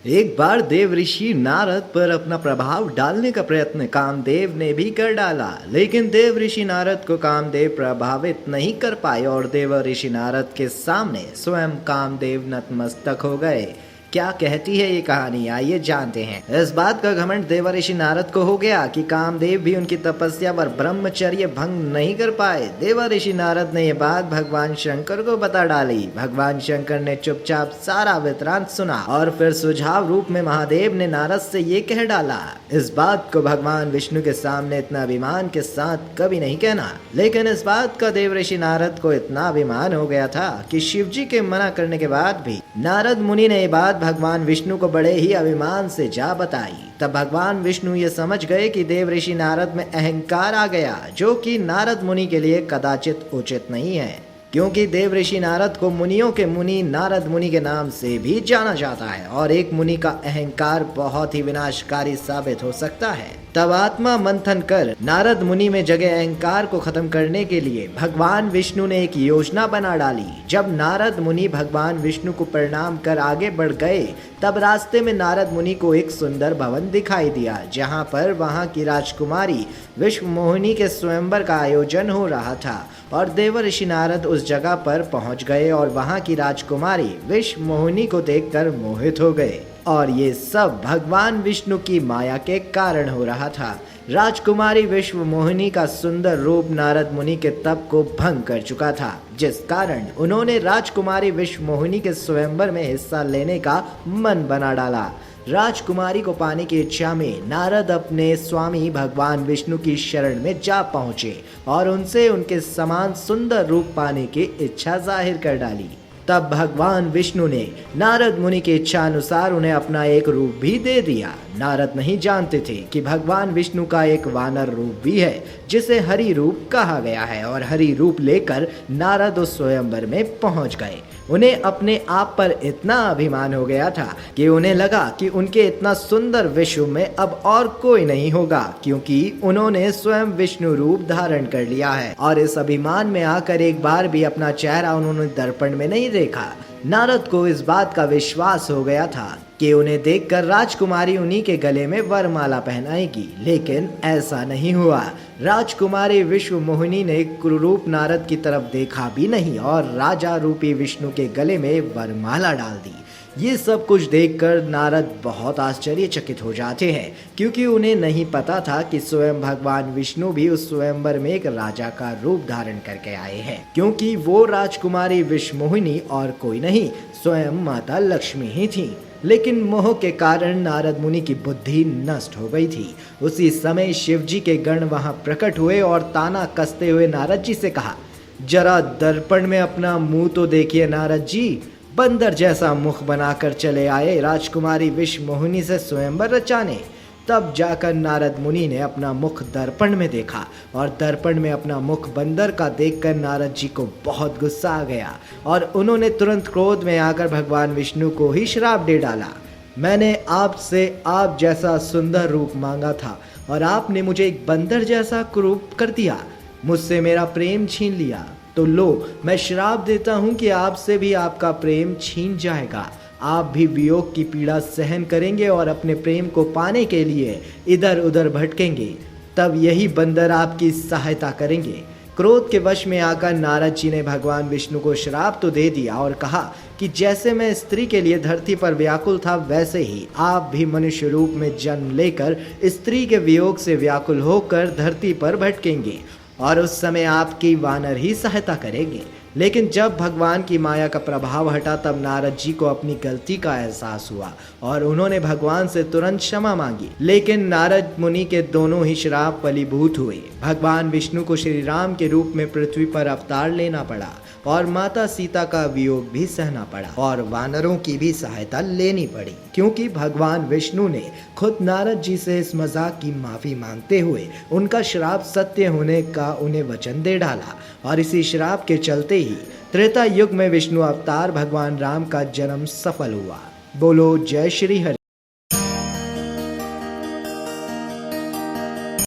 एक बार देव ऋषि नारद पर अपना प्रभाव डालने का प्रयत्न कामदेव ने भी कर डाला, लेकिन देव ऋषि नारद को कामदेव प्रभावित नहीं कर पाए और देव ऋषि नारद के सामने स्वयं कामदेव नतमस्तक हो गए। क्या कहती है ये कहानी, आइए जानते हैं। इस बात का घमंड देव ऋषि नारद को हो गया कि कामदेव भी उनकी तपस्या पर ब्रह्मचर्य भंग नहीं कर पाए। देव ऋषि नारद ने ये बात भगवान शंकर को बता डाली। भगवान शंकर ने चुपचाप सारा वृत्तांत सुना और फिर सुझाव रूप में महादेव ने नारद से ये कह डाला, इस बात को भगवान विष्णु के सामने इतना अभिमान के साथ कभी नहीं कहना। लेकिन इस बात का देव ऋषि नारद को इतना अभिमान हो गया था कि शिव जी के मना करने के बाद भी नारद मुनि ने ये बात भगवान विष्णु को बड़े ही अभिमान से जा बताई। तब भगवान विष्णु ये समझ गए कि देव ऋषि नारद में अहंकार आ गया, जो कि नारद मुनि के लिए कदाचित उचित नहीं है, क्योंकि देव ऋषि नारद को मुनियों के मुनि नारद मुनि के नाम से भी जाना जाता है और एक मुनि का अहंकार बहुत ही विनाशकारी साबित हो सकता है। तब आत्मा मंथन कर नारद मुनि में जगे अहंकार को खत्म करने के लिए भगवान विष्णु ने एक योजना बना डाली। जब नारद मुनि भगवान विष्णु को प्रणाम कर आगे बढ़ गए, तब रास्ते में नारद मुनि को एक सुंदर भवन दिखाई दिया, जहां पर वहां की राजकुमारी विश्व मोहिनी के स्वयंवर का आयोजन हो रहा था। और देव ऋषि नारद उस जगह पर पहुंच गए और वहां की राजकुमारी विश्व मोहिनी को देखकर मोहित हो गए। और ये सब भगवान विष्णु की माया के कारण हो रहा था। राजकुमारी विश्व मोहिनी का सुंदर रूप नारद मुनि के तप को भंग कर चुका था, जिस कारण उन्होंने राजकुमारी विश्व मोहिनी के स्वयंवर में हिस्सा लेने का मन बना डाला। राजकुमारी को पाने की इच्छा में नारद अपने स्वामी भगवान विष्णु की शरण में जा पहुंचे और उनसे उनके समान सुंदर रूप पाने की इच्छा जाहिर कर डाली। तब भगवान विष्णु ने नारद मुनि की इच्छा अनुसार उन्हें अपना एक रूप भी दे दिया। नारद नहीं जानते थे कि भगवान विष्णु का एक वानर रूप भी है, जिसे हरि रूप कहा गया है, और हरि रूप लेकर नारद उस स्वयंवर में पहुंच गए। उन्हें अपने आप पर इतना अभिमान हो गया था कि उन्हें लगा कि उनके इतना सुंदर विश्व में अब और कोई नहीं होगा, क्योंकि उन्होंने स्वयं विष्णु रूप धारण कर लिया है। और इस अभिमान में आकर एक बार भी अपना चेहरा उन्होंने दर्पण में नहीं देखा। नारद को इस बात का विश्वास हो गया था कि उन्हें देखकर राजकुमारी उन्हीं के गले में वरमाला पहनाएगी, लेकिन ऐसा नहीं हुआ। राजकुमारी विश्व मोहिनी ने क्रूरूप नारद की तरफ देखा भी नहीं और राजा रूपी विष्णु के गले में वरमाला डाल दी। ये सब कुछ देखकर नारद बहुत आश्चर्यचकित हो जाते हैं, क्योंकि उन्हें नहीं पता था कि स्वयं भगवान विष्णु भी उस स्वयंवर में एक राजा का रूप धारण करके आए हैं, क्योंकि वो राजकुमारी विश्व मोहिनी और कोई नहीं, स्वयं माता लक्ष्मी ही थी। लेकिन मोह के कारण नारद मुनि की बुद्धि नष्ट हो गई थी। उसी समय शिव जी के गण वहां प्रकट हुए और ताना कसते हुए नारद जी से कहा, जरा दर्पण में अपना मुंह तो देखिए नारद जी। बंदर जैसा मुख बनाकर चले आए राजकुमारी विश्व मोहिनी से स्वयंवर रचाने। तब जाकर नारद मुनि ने अपना मुख दर्पण में देखा और दर्पण में अपना मुख बंदर का देखकर नारद जी को बहुत गुस्सा आ गया और उन्होंने तुरंत क्रोध में आकर भगवान विष्णु को ही श्राप दे डाला। मैंने आपसे आप जैसा सुंदर रूप मांगा था और आपने मुझे एक बंदर जैसा रूप कर दिया, मुझसे मेरा प्रेम छीन लिया। तो लो, मैं श्राप देता हूँ कि आपसे भी आपका प्रेम छीन जाएगा। आप भी वियोग की पीड़ा सहन करेंगे और अपने प्रेम को पाने के लिए इधर उधर भटकेंगे। तब यही बंदर आपकी सहायता करेंगे। क्रोध के वश में आकर नारद जी ने भगवान विष्णु को श्राप तो दे दिया और कहा कि जैसे मैं स्त्री के लिए धरती पर व्याकुल था, वैसे ही आप भी मनुष्य रूप में जन्म लेकर स्त्री के वियोग से व्याकुल होकर धरती पर भटकेंगे और उस समय आपकी वानर ही सहायता करेंगे। लेकिन जब भगवान की माया का प्रभाव हटा, तब नारद जी को अपनी गलती का एहसास हुआ और उन्होंने भगवान से तुरंत क्षमा मांगी। लेकिन नारद मुनि के दोनों ही श्राप फलीभूत हुए। भगवान विष्णु को श्री राम के रूप में पृथ्वी पर अवतार लेना पड़ा और माता सीता का वियोग भी सहना पड़ा और वानरों की भी सहायता लेनी पड़ी, क्योंकि भगवान विष्णु ने खुद नारद जी से इस मजाक की माफी मांगते हुए उनका श्राप सत्य होने का उन्हें वचन दे डाला। और इसी श्राप के चलते ही त्रेता युग में विष्णु अवतार भगवान राम का जन्म सफल हुआ। बोलो जय श्री हरि।